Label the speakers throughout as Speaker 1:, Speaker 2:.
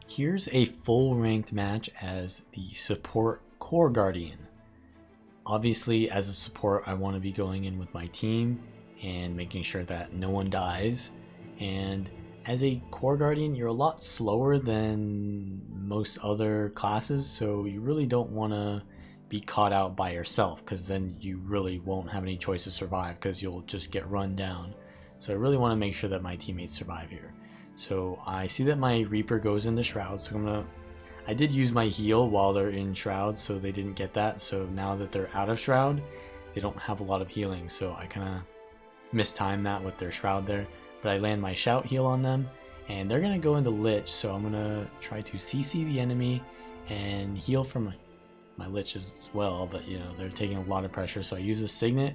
Speaker 1: Here's a full ranked match as the support core guardian. Obviously, as a support, I want to be going in with my team and making sure that no one dies. And as a core guardian, you're a lot slower than most other classes, so you really don't want to be caught out by yourself, because then you really won't have any choice to survive because you'll just get run down. So I really want to make sure that my teammates survive here. So I see that my Reaper goes in the Shroud, so I did use my heal while they're in Shroud, so they didn't get that. So now that they're out of Shroud, they don't have a lot of healing, so I kind of mistimed that with their Shroud there. But I land my Shout heal on them, and they're going to go into Lich, so I'm going to try to CC the enemy and heal from my Lich as well, but you know, they're taking a lot of pressure, so I use a Signet,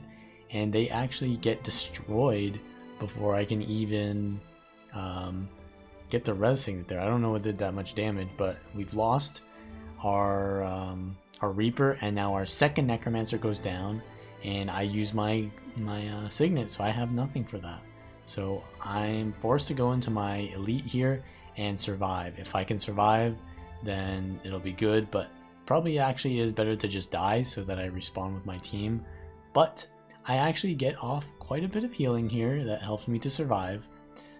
Speaker 1: and they actually get destroyed before I can even get the res Signet there. I don't know what did that much damage, but we've lost our Reaper, and now our second Necromancer goes down, and I use my Signet, so I have nothing for that. So I'm forced to go into my Elite here and survive. If I can survive, then it'll be good, but probably actually is better to just die so that I respawn with my team. But I actually get off quite a bit of healing here that helps me to survive.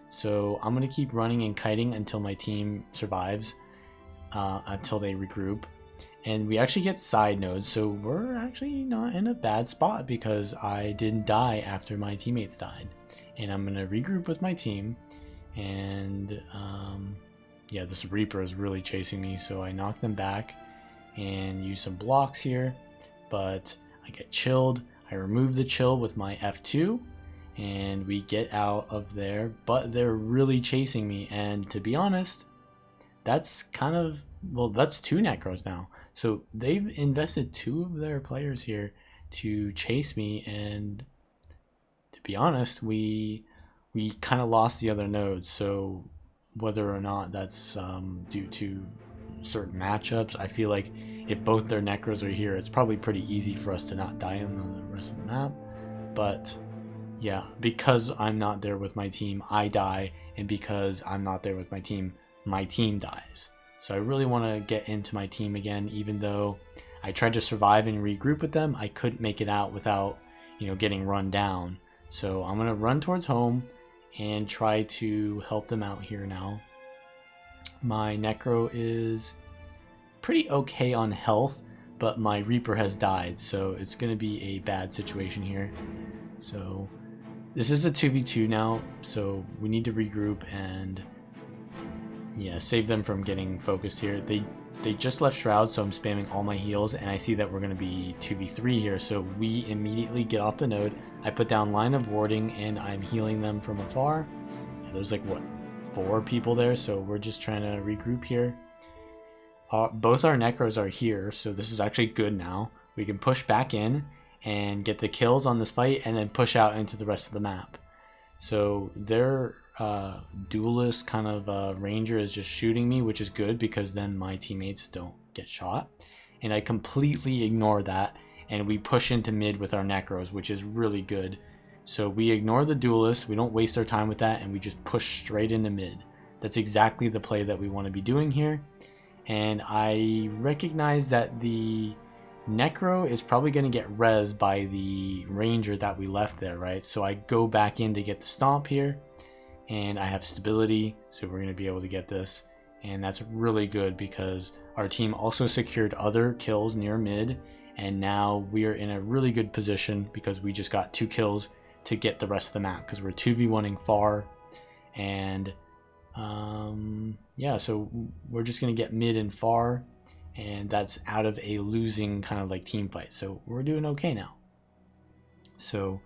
Speaker 1: So I'm going to keep running and kiting until my team survives, until they regroup. And we actually get side nodes, so we're actually not in a bad spot because I didn't die after my teammates died. And I'm going to regroup with my team. And yeah, this Reaper is really chasing me, so I knock them back and use some blocks here. But I get chilled. I remove the chill with my F2. And we get out of there, but they're really chasing me, and to be honest, that's kind of, well, that's 2 Necros now. So they've invested 2 of their players here to chase me, and to be honest, we kind of lost the other nodes. So whether or not that's due to certain matchups, I feel like if both their Necros are here, it's probably pretty easy for us to not die on the rest of the map. But yeah, because I'm not there with my team, I die, and because I'm not there with my team dies. So I really want to get into my team again, even though I tried to survive and regroup with them. I couldn't make it out without, you know, getting run down. So I'm going to run towards home and try to help them out here now. My Necro is pretty okay on health, but my Reaper has died, so it's going to be a bad situation here. So this is a 2v2 now, so we need to regroup and yeah, save them from getting focused here. They just left Shroud, so I'm spamming all my heals, and I see that we're going to be 2v3 here, so we immediately get off the node. I put down line of warding, and I'm healing them from afar. Yeah, there's like, what, 4 people there, so we're just trying to regroup here. Both our Necros are here, so this is actually good now. We can push back in and get the kills on this fight, and then push out into the rest of the map. So their duelist kind of ranger is just shooting me, which is good because then my teammates don't get shot. And I completely ignore that, and we push into mid with our Necros, which is really good. So we ignore the duelist, we don't waste our time with that, and we just push straight into mid. That's exactly the play that we want to be doing here. And I recognize that the Necro is probably going to get res by the ranger that we left there, right? So I go back in to get the stomp here, and I have stability, so we're going to be able to get this. And that's really good because our team also secured other kills near mid, and now we are in a really good position because we just got 2 kills to get the rest of the map because we're 2v1ing far. And yeah, so we're just going to get mid and far, and that's out of a losing kind of like team fight. So we're doing okay now. So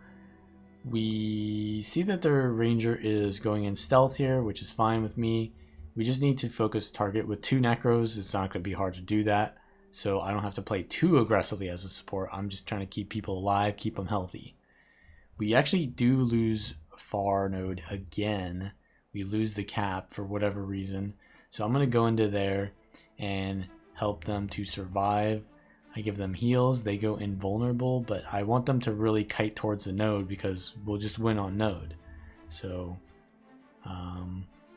Speaker 1: we see that their ranger is going in stealth here, which is fine with me. We just need to focus target with 2 Necros. It's not going to be hard to do that. So I don't have to play too aggressively as a support. I'm just trying to keep people alive, keep them healthy. We actually do lose far node again. We lose the cap for whatever reason. So I'm going to go into there and help them to survive. I give them heals, they go invulnerable, but I want them to really kite towards the node because we'll just win on node. So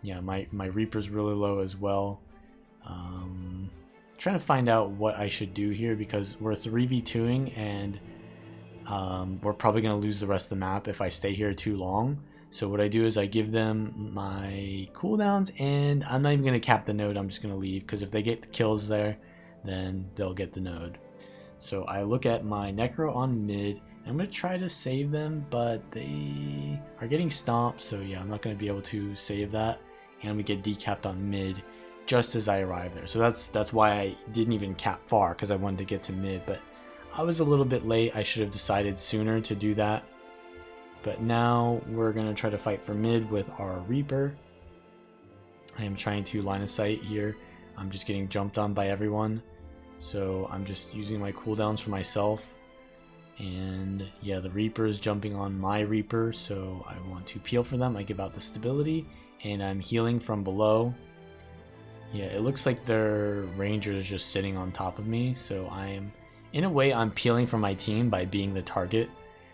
Speaker 1: yeah, my Reaper's really low as well, Trying to find out what I should do here because we're 3v2ing and we're probably going to lose the rest of the map if I stay here too long. So what I do is I give them my cooldowns, and I'm not even going to cap the node. I'm just going to leave because if they get the kills there, then they'll get the node. So I look at my Necro on mid. I'm going to try to save them, but they are getting stomped. So yeah, I'm not going to be able to save that. And we get decapped on mid just as I arrive there. So that's why I didn't even cap far, because I wanted to get to mid. But I was a little bit late. I should have decided sooner to do that. But now we're going to try to fight for mid with our Reaper. I am trying to line of sight here. I'm just getting jumped on by everyone. So I'm just using my cooldowns for myself. And yeah, the Reaper is jumping on my Reaper. So I want to peel for them. I give out the stability. And I'm healing from below. Yeah, it looks like their Ranger is just sitting on top of me. So I am, in a way, I'm peeling for my team by being the target.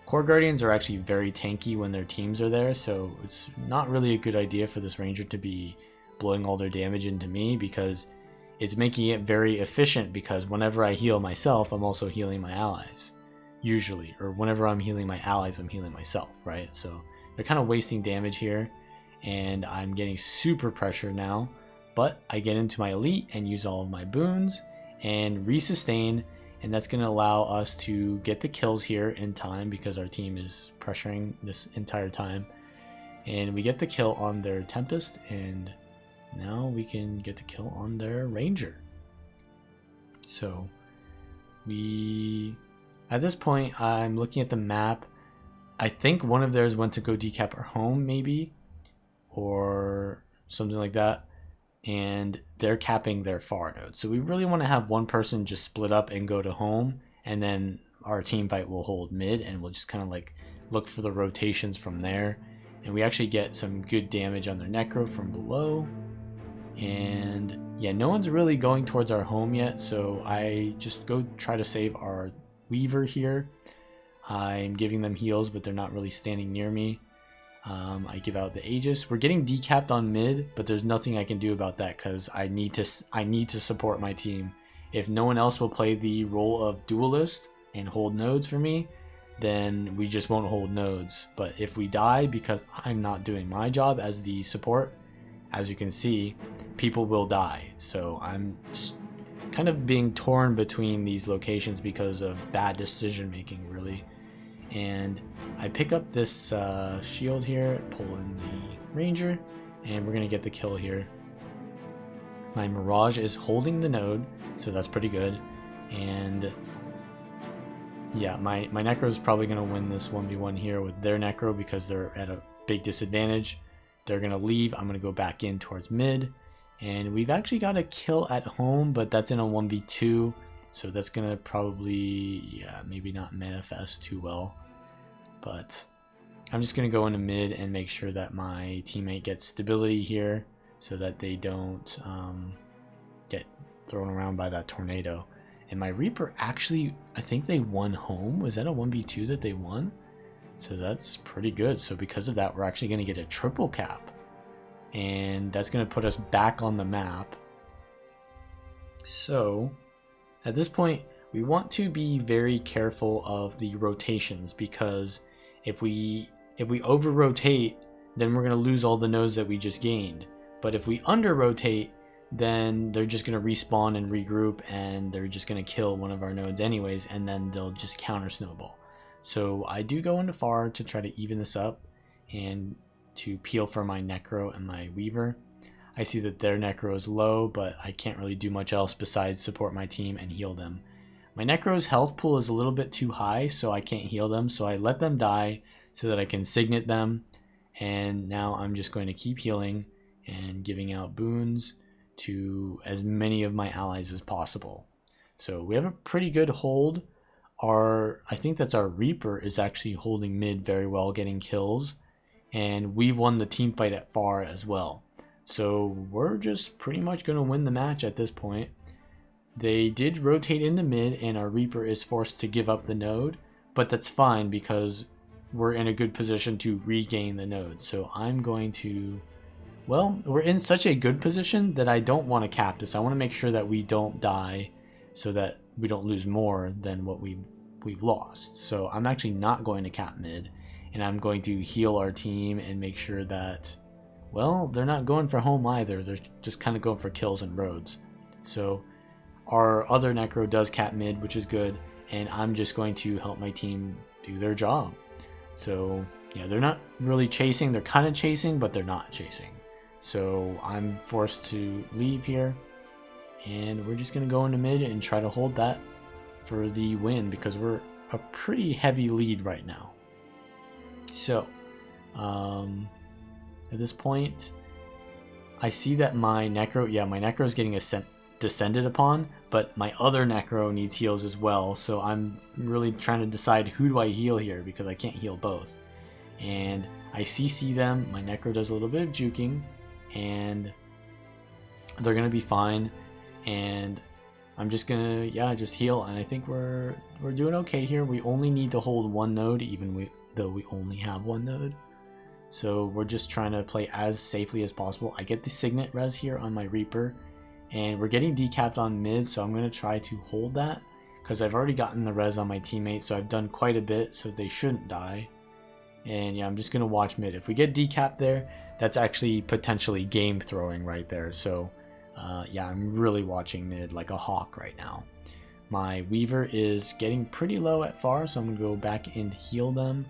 Speaker 1: Core Guardians are actually very tanky when their teams are there, so it's not really a good idea for this Ranger to be blowing all their damage into me, because it's making it very efficient, because whenever I heal myself, I'm also healing my allies. Usually. Or whenever I'm healing my allies, I'm healing myself, right? So they're kind of wasting damage here, and I'm getting super pressure now. But I get into my elite and use all of my boons and resustain, and that's going to allow us to get the kills here in time because our team is pressuring this entire time. And we get the kill on their Tempest, and now we can get the kill on their Ranger. So at this point, I'm looking at the map. I think one of theirs went to go decap our home, maybe, or something like that. And they're capping their far node. So we really want to have one person just split up and go to home, and then our team fight will hold mid, and we'll just kind of like look for the rotations from there. And we actually get some good damage on their Necro from below. And yeah, no one's really going towards our home yet, so I just go try to save our Weaver here. I'm giving them heals, but they're not really standing near me. I give out the Aegis. We're getting decapped on mid, but there's nothing I can do about that because I need to support my team. If no one else will play the role of duelist and hold nodes for me, then we just won't hold nodes. But if we die because I'm not doing my job as the support, as you can see, people will die. So I'm just kind of being torn between these locations because of bad decision making, really. And I pick up this shield here, pull in the Ranger, and we're going to get the kill here. My Mirage is holding the node, so that's pretty good. And yeah, my Necro is probably going to win this 1v1 here with their Necro because they're at a big disadvantage. They're going to leave. I'm going to go back in towards mid. And we've actually got a kill at home, but that's in a 1v2. So that's going to probably, yeah, maybe not manifest too well. But I'm just going to go into mid and make sure that my teammate gets stability here so that they don't get thrown around by that tornado. And my Reaper actually, I think they won home. Was that a 1v2 that they won? So that's pretty good. So because of that, we're actually going to get a triple cap. And that's going to put us back on the map. So at this point, we want to be very careful of the rotations, because if we over rotate, then we're going to lose all the nodes that we just gained. But if we under rotate, then they're just going to respawn and regroup, and they're just going to kill one of our nodes anyways, and then they'll just counter snowball. So I do go into far to try to even this up and to peel for my Necro and my Weaver. I see that their Necro is low, but I can't really do much else besides support my team and heal them. My Necro's health pool is a little bit too high, so I can't heal them, so I let them die so that I can Signet them. And now I'm just going to keep healing and giving out boons to as many of my allies as possible. So we have a pretty good hold. I think that's our Reaper is actually holding mid very well, getting kills. And we've won the team fight at far as well. So we're just pretty much going to win the match at this point. They did rotate into mid, and our Reaper is forced to give up the node, but that's fine because we're in a good position to regain the node. So I'm going to well, we're in such a good position that I don't want to cap this. I want to make sure that we don't die so that we don't lose more than what we've lost. So I'm actually not going to cap mid, and I'm going to heal our team and make sure that, well, they're not going for home either. They're just kind of going for kills and roads. So our other Necro does cap mid, which is good, and I'm just going to help my team do their job. So yeah, they're not really chasing. They're kind of chasing, but they're not chasing. So I'm forced to leave here, and we're just going to go into mid and try to hold that for the win, because we're a pretty heavy lead right now. So at this point, I see that my Necro, my Necro is getting descended upon, but my other Necro needs heals as well. So I'm really trying to decide who do I heal here, because I can't heal both. And I CC them. My Necro does a little bit of juking, and they're gonna be fine. And I'm just gonna just heal, and I think we're doing okay here. We only need to hold one node, though we only have one node. So we're just trying to play as safely as possible. I get the Signet res here on my Reaper, and we're getting decapped on mid, so I'm going to try to hold that, because I've already gotten the res on my teammate, so I've done quite a bit, so they shouldn't die. And yeah, I'm just going to watch mid. If we get decapped there, that's actually potentially game throwing right there. So yeah, I'm really watching mid like a hawk right now. My Weaver is getting pretty low at far, so I'm going to go back and heal them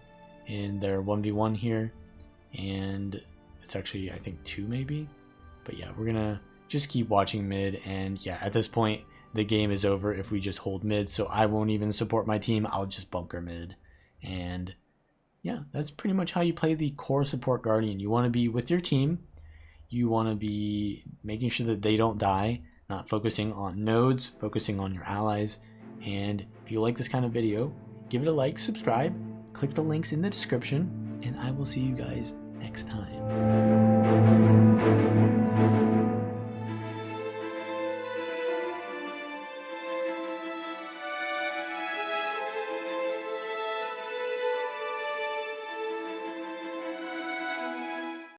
Speaker 1: in their 1v1 here. And it's actually, I think, 2 maybe. But yeah, we're going to just keep watching mid, and yeah, at this point the game is over if we just hold mid, so I won't even support my team. I'll just bunker mid. And yeah, that's pretty much how you play the core support Guardian. You want to be with your team, you want to be making sure that they don't die, not focusing on nodes, focusing on your allies. And if you like this kind of video, give it a like, subscribe, click the links in the description, and I will see you guys next time.